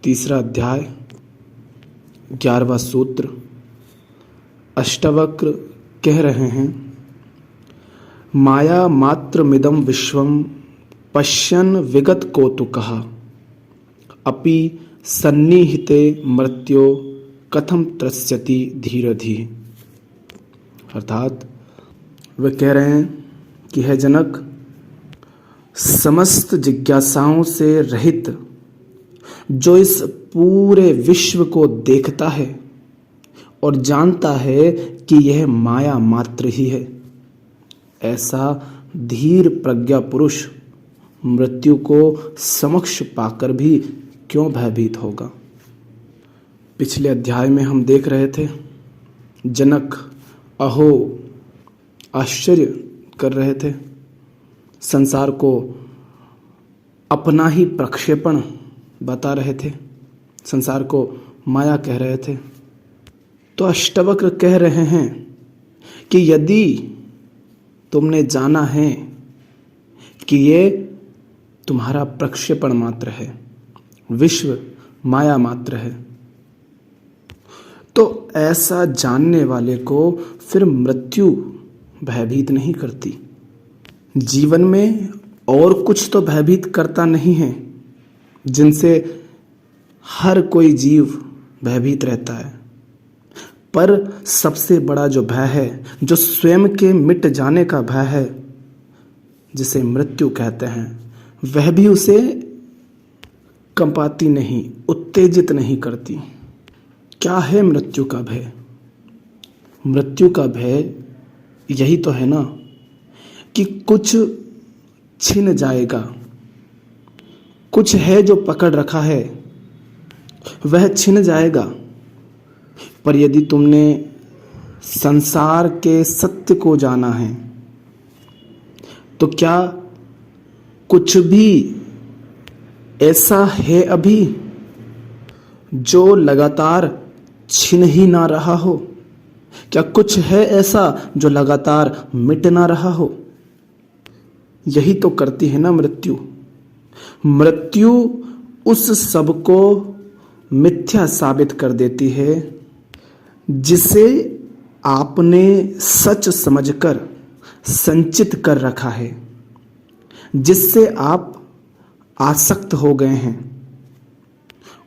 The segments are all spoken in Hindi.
तीसरा अध्याय 11वां सूत्र। अष्टावक्र कह रहे हैं, माया मात्र मिदम विश्वम पश्यन् विगत कौतुकः अपि सन्निहिते मृत्यो कथम त्रस्यति धीरधि। अर्थात वे कह रहे हैं कि हे जनक, समस्त जिज्ञासाओं से रहित जो इस पूरे विश्व को देखता है और जानता है कि यह माया मात्र ही है, ऐसा धीर प्रज्ञा पुरुष मृत्यु को समक्ष पाकर भी क्यों भयभीत होगा। पिछले अध्याय में हम देख रहे थे, जनक अहो आश्चर्य कर रहे थे, संसार को अपना ही प्रक्षेपण बता रहे थे, संसार को माया कह रहे थे। तो अष्टावक्र कह रहे हैं कि यदि तुमने जाना है कि ये तुम्हारा प्रक्षेपण मात्र है, विश्व माया मात्र है, तो ऐसा जानने वाले को फिर मृत्यु भयभीत नहीं करती। जीवन में और कुछ तो भयभीत करता नहीं है जिनसे हर कोई जीव भयभीत रहता है, पर सबसे बड़ा जो भय है, जो स्वयं के मिट जाने का भय है, जिसे मृत्यु कहते हैं, वह भी उसे कंपाती नहीं, उत्तेजित नहीं करती। क्या है मृत्यु का भय? मृत्यु का भय यही तो है ना कि कुछ छिन जाएगा, कुछ है जो पकड़ रखा है वह छिन जाएगा। पर यदि तुमने संसार के सत्य को जाना है तो क्या कुछ भी ऐसा है अभी जो लगातार छिन ही ना रहा हो? क्या कुछ है ऐसा जो लगातार मिट ना रहा हो? यही तो करती है ना मृत्यु। मृत्यु उस सब को मिथ्या साबित कर देती है जिसे आपने सच समझकर संचित कर रखा है, जिससे आप आसक्त हो गए हैं।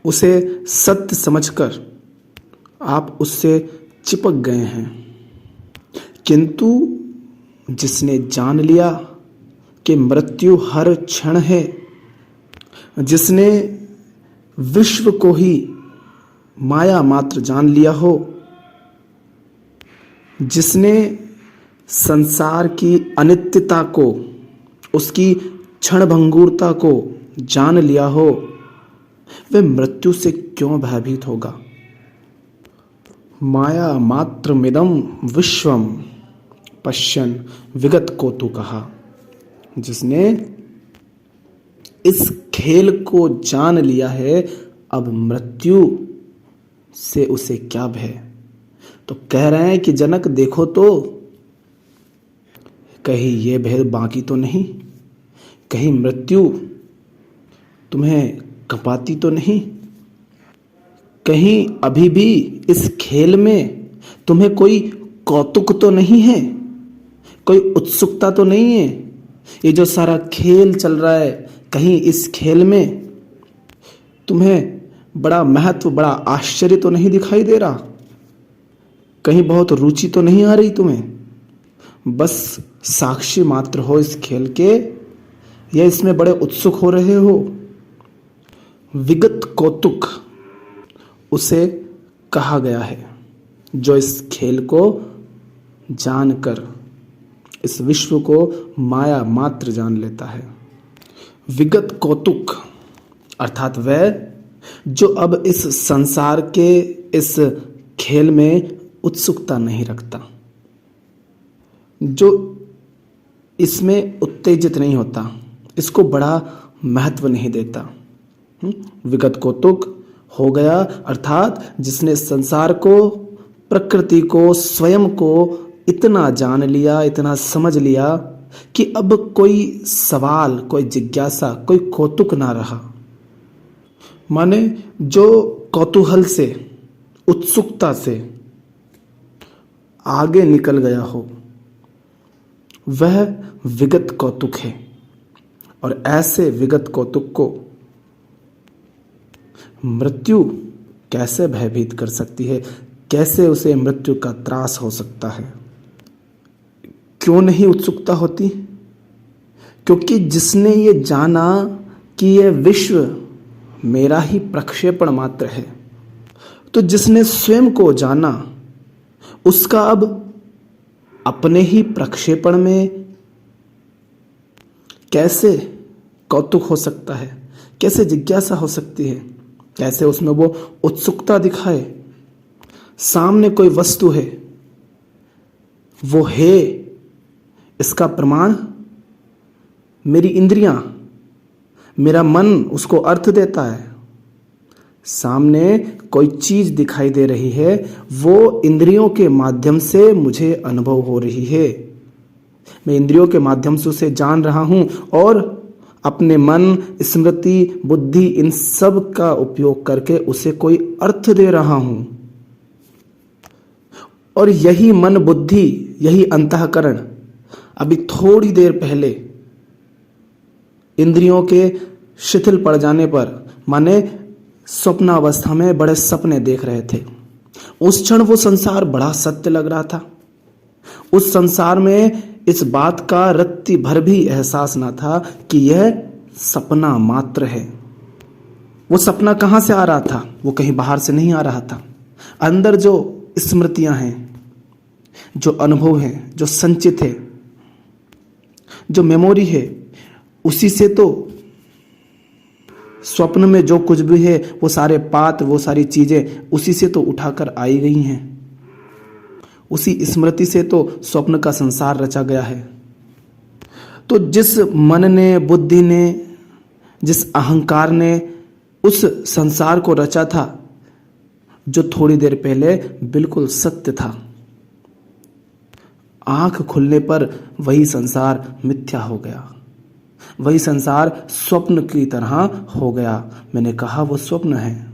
उसे सत्य समझकर आप उससे चिपक गए हैं। किंतु जिसने जान लिया कि मृत्यु हर क्षण है, जिसने विश्व को ही माया मात्र जान लिया हो, जिसने संसार की अनित्यता को, उसकी क्षणभंगुरता को जान लिया हो, वह मृत्यु से क्यों भयभीत होगा। माया मात्र मिदम विश्वम पश्यन् विगत कौतुकः। जिसने इस खेल को जान लिया है, अब मृत्यु से उसे क्या भय। तो कह रहे हैं कि जनक देखो तो, कहीं ये भेद बाकी तो नहीं, कहीं मृत्यु तुम्हें कपाती तो नहीं, कहीं अभी भी इस खेल में तुम्हें कोई कौतुक तो नहीं है, कोई उत्सुकता तो नहीं है। ये जो सारा खेल चल रहा है, कहीं इस खेल में तुम्हें बड़ा महत्व, बड़ा आश्चर्य तो नहीं दिखाई दे रहा, कहीं बहुत रुचि तो नहीं आ रही तुम्हें? बस साक्षी मात्र हो इस खेल के, या इसमें बड़े उत्सुक हो रहे हो? विगत कौतुक उसे कहा गया है जो इस खेल को जानकर इस विश्व को माया मात्र जान लेता है। विगत कौतुक अर्थात वह जो अब इस संसार के इस खेल में उत्सुकता नहीं रखता, जो इसमें उत्तेजित नहीं होता, इसको बड़ा महत्व नहीं देता। विगत कौतुक हो गया अर्थात जिसने संसार को, प्रकृति को, स्वयं को इतना जान लिया, इतना समझ लिया कि अब कोई सवाल, कोई जिज्ञासा, कोई कौतुक ना रहा। माने जो कौतूहल से, उत्सुकता से आगे निकल गया हो, वह विगत कौतुक है। और ऐसे विगत कौतुक को मृत्यु कैसे भयभीत कर सकती है, कैसे उसे मृत्यु का त्रास हो सकता है? क्यों नहीं उत्सुकता होती? क्योंकि जिसने ये जाना कि यह विश्व मेरा ही प्रक्षेपण मात्र है, तो जिसने स्वयं को जाना उसका अब अपने ही प्रक्षेपण में कैसे कौतुक हो सकता है, कैसे जिज्ञासा हो सकती है, कैसे उसमें वो उत्सुकता दिखाए? सामने कोई वस्तु है, वो है, इसका प्रमाण मेरी इंद्रियां, मेरा मन उसको अर्थ देता है। सामने कोई चीज दिखाई दे रही है, वो इंद्रियों के माध्यम से मुझे अनुभव हो रही है। मैं इंद्रियों के माध्यम से उसे जान रहा हूं और अपने मन, स्मृति, बुद्धि, इन सब का उपयोग करके उसे कोई अर्थ दे रहा हूं। और यही मन, बुद्धि, यही अंतःकरण अभी थोड़ी देर पहले इंद्रियों के शिथिल पड़ जाने पर, माने स्वप्नावस्था में बड़े सपने देख रहे थे। उस क्षण वो संसार बड़ा सत्य लग रहा था। उस संसार में इस बात का रत्ती भर भी एहसास ना था कि यह सपना मात्र है। वो सपना कहां से आ रहा था? वो कहीं बाहर से नहीं आ रहा था। अंदर जो स्मृतियां हैं, जो अनुभव हैं, जो संचित है, जो मेमोरी है, उसी से तो स्वप्न में जो कुछ भी है, वो सारे पात्र, वो सारी चीजें उसी से तो उठाकर आई गई हैं। उसी स्मृति से तो स्वप्न का संसार रचा गया है। तो जिस मन ने, बुद्धि ने, जिस अहंकार ने उस संसार को रचा था, जो थोड़ी देर पहले बिल्कुल सत्य था, आंख खुलने पर वही संसार मिथ्या हो गया, वही संसार स्वप्न की तरह हो गया। मैंने कहा वो स्वप्न है।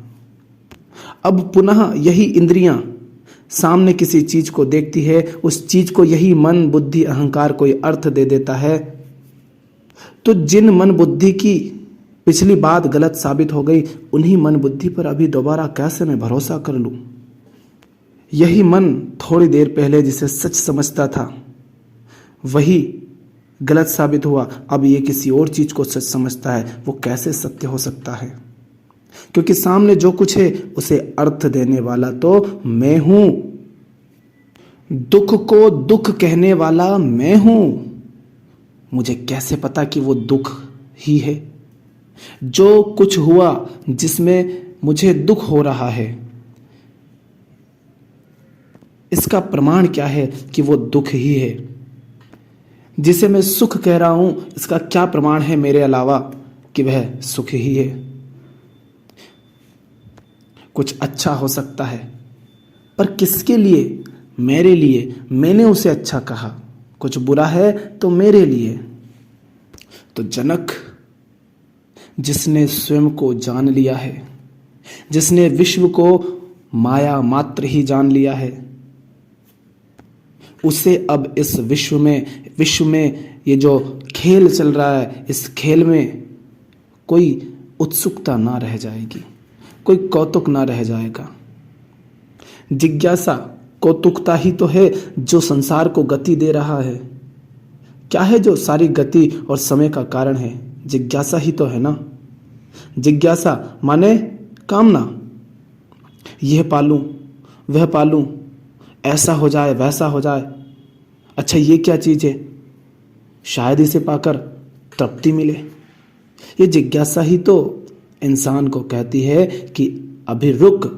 अब पुनः यही इंद्रियां सामने किसी चीज को देखती है, उस चीज को यही मन, बुद्धि, अहंकार कोई अर्थ दे देता है। तो जिन मन बुद्धि की पिछली बात गलत साबित हो गई, उन्हीं मन बुद्धि पर अभी दोबारा कैसे मैं भरोसा कर लूं? यही मन थोड़ी देर पहले जिसे सच समझता था, वही गलत साबित हुआ। अब ये किसी और चीज को सच समझता है, वो कैसे सत्य हो सकता है? क्योंकि सामने जो कुछ है उसे अर्थ देने वाला तो मैं हूं। दुख को दुख कहने वाला मैं हूं। मुझे कैसे पता कि वो दुख ही है? जो कुछ हुआ जिसमें मुझे दुख हो रहा है, इसका प्रमाण क्या है कि वो दुख ही है? जिसे मैं सुख कह रहा हूं, इसका क्या प्रमाण है मेरे अलावा कि वह सुख ही है? कुछ अच्छा हो सकता है, पर किसके लिए? मेरे लिए। मैंने उसे अच्छा कहा। कुछ बुरा है तो मेरे लिए। तो जनक, जिसने स्वयं को जान लिया है, जिसने विश्व को माया मात्र ही जान लिया है, उसे अब इस विश्व में ये जो खेल चल रहा है, इस खेल में कोई उत्सुकता ना रह जाएगी, कोई कौतुक ना रह जाएगा। जिज्ञासा, कौतुकता ही तो है जो संसार को गति दे रहा है। क्या है जो सारी गति और समय का कारण है? जिज्ञासा ही तो है ना। जिज्ञासा माने कामना, यह पालूं, वह पालूं, ऐसा हो जाए, वैसा हो जाए। अच्छा, ये क्या चीज है? शायद इसे पाकर तृप्ति मिले। ये जिज्ञासा ही तो इंसान को कहती है कि अभी रुक,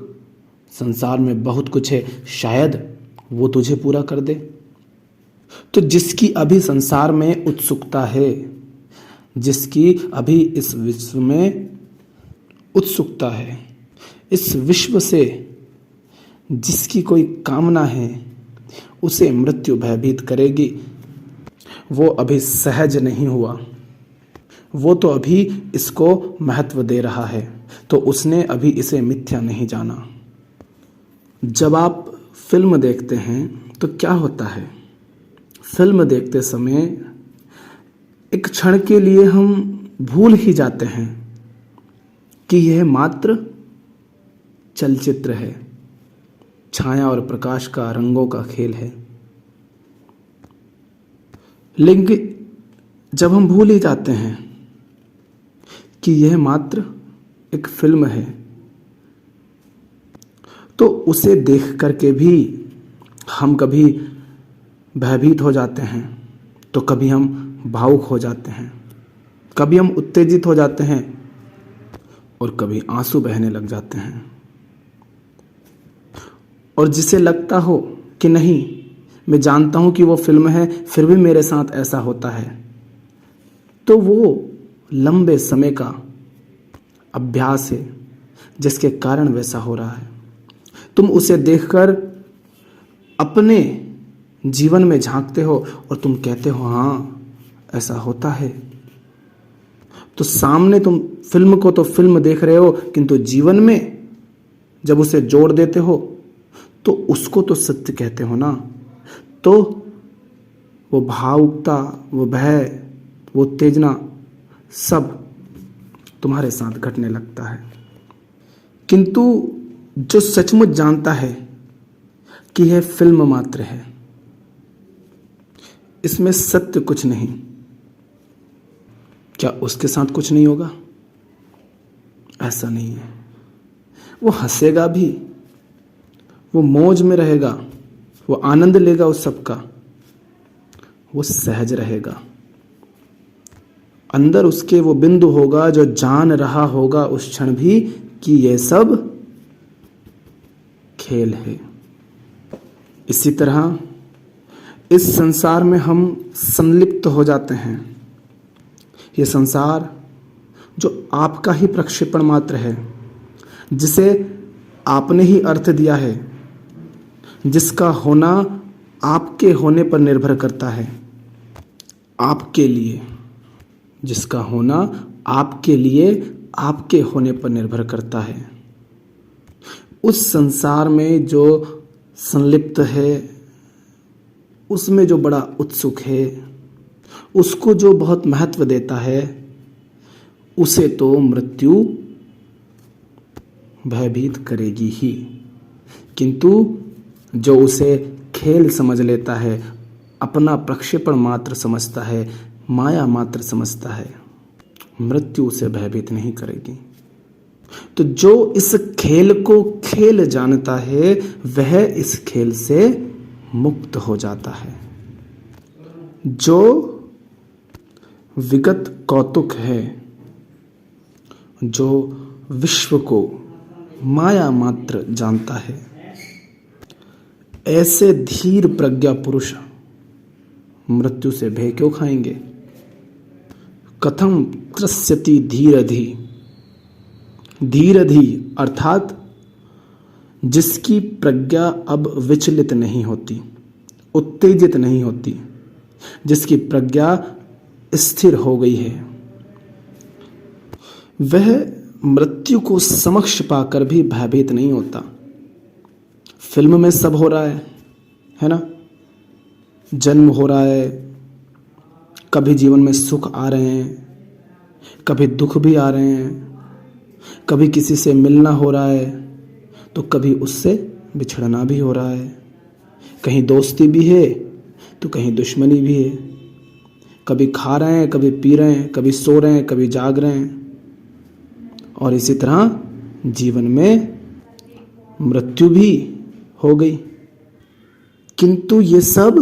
संसार में बहुत कुछ है, शायद वो तुझे पूरा कर दे। तो जिसकी अभी संसार में उत्सुकता है, जिसकी अभी इस विश्व में उत्सुकता है, इस विश्व से जिसकी कोई कामना है, उसे मृत्यु भयभीत करेगी। वो अभी सहज नहीं हुआ, वो तो अभी इसको महत्व दे रहा है, तो उसने अभी इसे मिथ्या नहीं जाना। जब आप फिल्म देखते हैं तो क्या होता है, फिल्म देखते समय एक क्षण के लिए हम भूल ही जाते हैं कि यह मात्र चलचित्र है, छाया और प्रकाश का रंगों का खेल है। लेकिन जब हम भूल ही जाते हैं कि यह मात्र एक फिल्म है, तो उसे देख करके भी हम कभी भयभीत हो जाते हैं, तो कभी हम भावुक हो जाते हैं, कभी हम उत्तेजित हो जाते हैं और कभी आंसू बहने लग जाते हैं। और जिसे लगता हो कि नहीं, मैं जानता हूं कि वो फिल्म है, फिर भी मेरे साथ ऐसा होता है, तो वो लंबे समय का अभ्यास है जिसके कारण वैसा हो रहा है। तुम उसे देखकर अपने जीवन में झांकते हो और तुम कहते हो हाँ ऐसा होता है। तो सामने तुम फिल्म को तो फिल्म देख रहे हो, किंतु जीवन में जब उसे जोड़ देते हो तो उसको तो सत्य कहते हो ना। तो वो भावुकता, वो भय, वो उत्तेजना सब तुम्हारे साथ घटने लगता है। किंतु जो सचमुच जानता है कि यह फिल्म मात्र है, इसमें सत्य कुछ नहीं, क्या उसके साथ कुछ नहीं होगा? ऐसा नहीं है। वो हंसेगा भी, वो मौज में रहेगा, वो आनंद लेगा उस सब का, वो सहज रहेगा। अंदर उसके वो बिंदु होगा जो जान रहा होगा उस क्षण भी कि यह सब खेल है। इसी तरह इस संसार में हम संलिप्त हो जाते हैं। ये संसार जो आपका ही प्रक्षेपण मात्र है, जिसे आपने ही अर्थ दिया है, जिसका होना आपके होने पर निर्भर करता है, आपके लिए, जिसका होना आपके लिए, आपके होने पर निर्भर करता है। उस संसार में जो संलिप्त है, उसमें जो बड़ा उत्सुक है, उसको जो बहुत महत्व देता है, उसे तो मृत्यु भयभीत करेगी ही। किंतु जो उसे खेल समझ लेता है, अपना प्रक्षेपण मात्र समझता है, माया मात्र समझता है, मृत्यु उसे भयभीत नहीं करेगी। तो जो इस खेल को खेल जानता है, वह इस खेल से मुक्त हो जाता है। जो विगत कौतुक है, जो विश्व को माया मात्र जानता है, ऐसे धीर प्रज्ञा पुरुष मृत्यु से भय क्यों खाएंगे? कथम त्रस्यति धीरधि, धीरधि अर्थात जिसकी प्रज्ञा अब विचलित नहीं होती, उत्तेजित नहीं होती, जिसकी प्रज्ञा स्थिर हो गई है, वह मृत्यु को समक्ष पाकर भी भयभीत नहीं होता। फिल्म में सब हो रहा है ना? जन्म हो रहा है, कभी जीवन में सुख आ रहे हैं, कभी दुख भी आ रहे हैं, कभी किसी से मिलना हो रहा है तो कभी उससे बिछड़ना भी हो रहा है, कहीं दोस्ती भी है तो कहीं दुश्मनी भी है, कभी खा रहे हैं, कभी पी रहे हैं, कभी सो रहे हैं, कभी जाग रहे हैं। और इसी तरह जीवन में मृत्यु भी हो गई। किंतु ये सब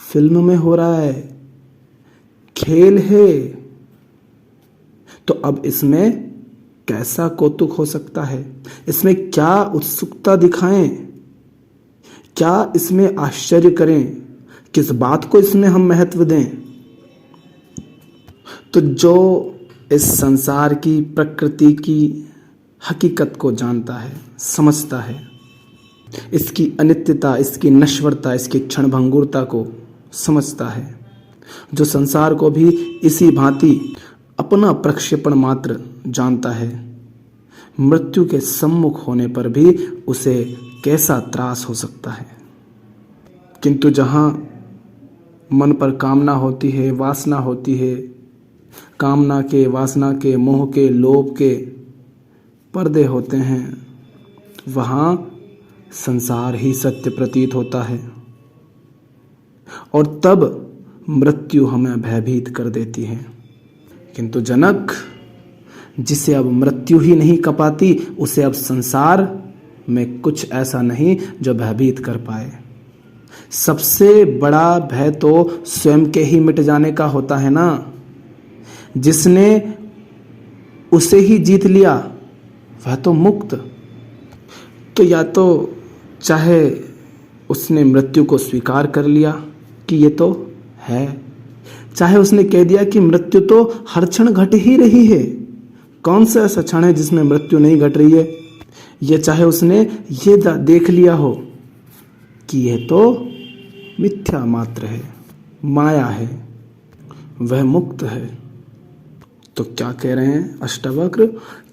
फिल्म में हो रहा है, खेल है, तो अब इसमें कैसा कौतुक हो सकता है? इसमें क्या उत्सुकता दिखाएं? क्या इसमें आश्चर्य करें? किस बात को इसमें हम महत्व दें? तो जो इस संसार की, प्रकृति की हकीकत को जानता है, समझता है, इसकी अनित्यता, इसकी नश्वरता, इसकी क्षणभंगुरता को समझता है, जो संसार को भी इसी भांति अपना प्रक्षेपण मात्र जानता है, मृत्यु के सम्मुख होने पर भी उसे कैसा त्रास हो सकता है। किंतु जहाँ मन पर कामना होती है, वासना होती है, कामना के, वासना के, मोह के, लोभ के पर्दे होते हैं, वहाँ संसार ही सत्य प्रतीत होता है और तब मृत्यु हमें भयभीत कर देती है। किंतु जनक, जिसे अब मृत्यु ही नहीं कपाती, उसे अब संसार में कुछ ऐसा नहीं जो भयभीत कर पाए। सबसे बड़ा भय तो स्वयं के ही मिट जाने का होता है ना। जिसने उसे ही जीत लिया वह तो मुक्त। तो या तो चाहे उसने मृत्यु को स्वीकार कर लिया कि ये तो है, चाहे उसने कह दिया कि मृत्यु तो हर क्षण घट ही रही है, कौन सा ऐसा क्षण है जिसमें मृत्यु नहीं घट रही है, ये चाहे उसने ये देख लिया हो कि यह तो मिथ्या मात्र है, माया है, वह मुक्त है। तो क्या कह रहे हैं अष्टावक्र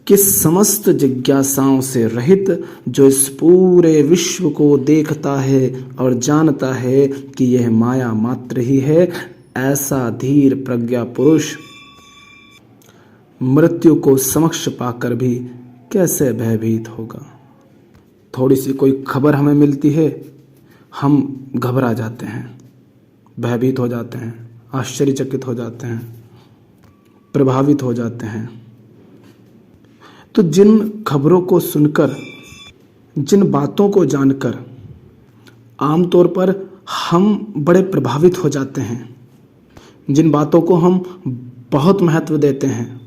कि समस्त जिज्ञासाओं से रहित जो इस पूरे विश्व को देखता है और जानता है कि यह माया मात्र ही है, ऐसा धीर प्रज्ञा पुरुष मृत्यु को समक्ष पाकर भी कैसे भयभीत होगा। थोड़ी सी कोई खबर हमें मिलती है, हम घबरा जाते हैं, भयभीत हो जाते हैं, आश्चर्यचकित हो जाते हैं, प्रभावित हो जाते हैं। तो जिन खबरों को सुनकर, जिन बातों को जानकर आमतौर पर हम बड़े प्रभावित हो जाते हैं, जिन बातों को हम बहुत महत्व देते हैं,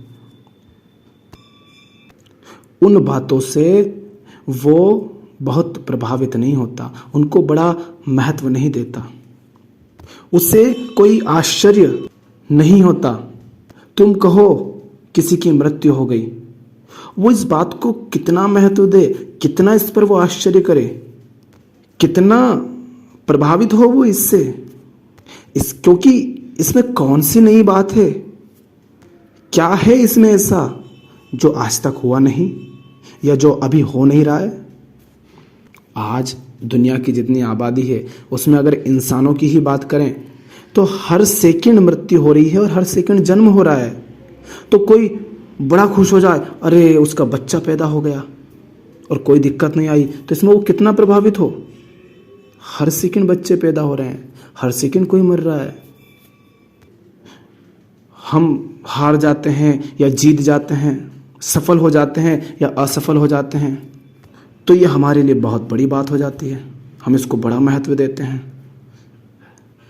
उन बातों से वो बहुत प्रभावित नहीं होता, उनको बड़ा महत्व नहीं देता, उससे कोई आश्चर्य नहीं होता। तुम कहो किसी की मृत्यु हो गई, वो इस बात को कितना महत्व दे, कितना इस पर वो आश्चर्य करे, कितना प्रभावित हो वो इससे, क्योंकि इसमें कौन सी नई बात है, क्या है इसमें ऐसा जो आज तक हुआ नहीं या जो अभी हो नहीं रहा है। आज दुनिया की जितनी आबादी है उसमें अगर इंसानों की ही बात करें तो हर सेकंड मृत्यु हो रही है और हर सेकंड जन्म हो रहा है। तो कोई बड़ा खुश हो जाए, अरे उसका बच्चा पैदा हो गया और कोई दिक्कत नहीं आई, तो इसमें वो कितना प्रभावित हो। हर सेकंड बच्चे पैदा हो रहे हैं, हर सेकंड कोई मर रहा है। हम हार जाते हैं या जीत जाते हैं, सफल हो जाते हैं या असफल हो जाते हैं, तो ये हमारे लिए बहुत बड़ी बात हो जाती है। हम इसको बड़ा महत्व देते हैं,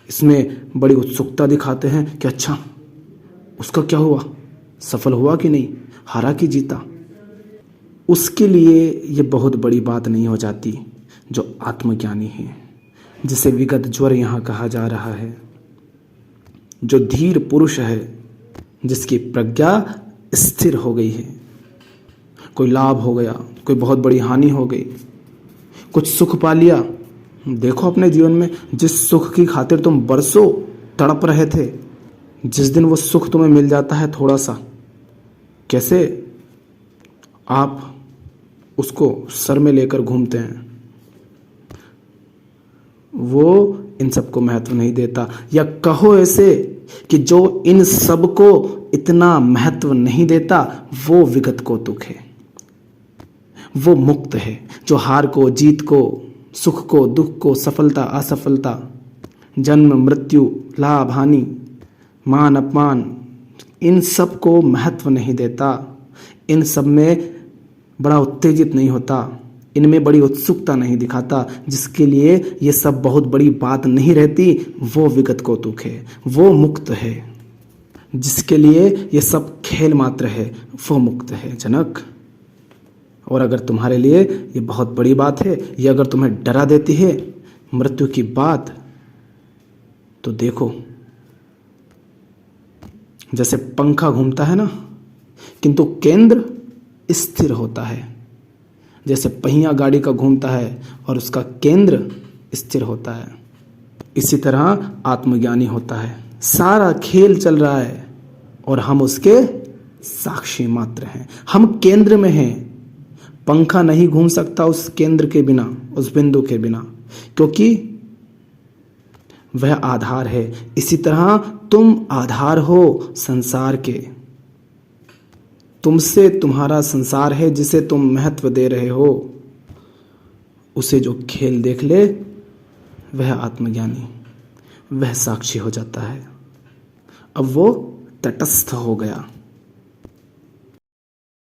इसमें बड़ी उत्सुकता दिखाते हैं कि अच्छा उसका क्या हुआ, सफल हुआ कि नहीं, हारा कि जीता। उसके लिए ये बहुत बड़ी बात नहीं हो जाती जो आत्मज्ञानी है, जिसे विगत ज्वर यहाँ कहा जा रहा है, जो धीर पुरुष है, जिसकी प्रज्ञा स्थिर हो गई है। कोई लाभ हो गया, कोई बहुत बड़ी हानि हो गई, कुछ सुख पा लिया। देखो अपने जीवन में जिस सुख की खातिर तुम बरसों तड़प रहे थे, जिस दिन वो सुख तुम्हें मिल जाता है थोड़ा सा, कैसे आप उसको सर में लेकर घूमते हैं। वो इन सबको महत्व नहीं देता, या कहो ऐसे कि जो इन सब को इतना महत्व नहीं देता वो विगत कौतुक है, वो मुक्त है। जो हार को, जीत को, सुख को, दुख को, सफलता असफलता, जन्म मृत्यु, लाभ हानि, मान अपमान, इन सब को महत्व नहीं देता, इन सब में बड़ा उत्तेजित नहीं होता, इनमें बड़ी उत्सुकता नहीं दिखाता, जिसके लिए ये सब बहुत बड़ी बात नहीं रहती, वो विगत कौतुक है, वो मुक्त है। जिसके लिए ये सब खेल मात्र है वो मुक्त है जनक। और अगर तुम्हारे लिए ये बहुत बड़ी बात है, ये अगर तुम्हें डरा देती है मृत्यु की बात, तो देखो जैसे पंखा घूमता है ना, किंतु केंद्र स्थिर होता है। जैसे पहिया गाड़ी का घूमता है और उसका केंद्र स्थिर होता है, इसी तरह आत्मज्ञानी होता है, सारा खेल चल रहा है और हम उसके साक्षी मात्र हैं। हम केंद्र में हैं। पंखा नहीं घूम सकता उस केंद्र के बिना, उस बिंदु के बिना, क्योंकि वह आधार है। इसी तरह तुम आधार हो संसार के। तुमसे तुम्हारा संसार है जिसे तुम महत्व दे रहे हो। उसे जो खेल देख ले वह आत्मज्ञानी, वह साक्षी हो जाता है। अब वो तटस्थ हो गया।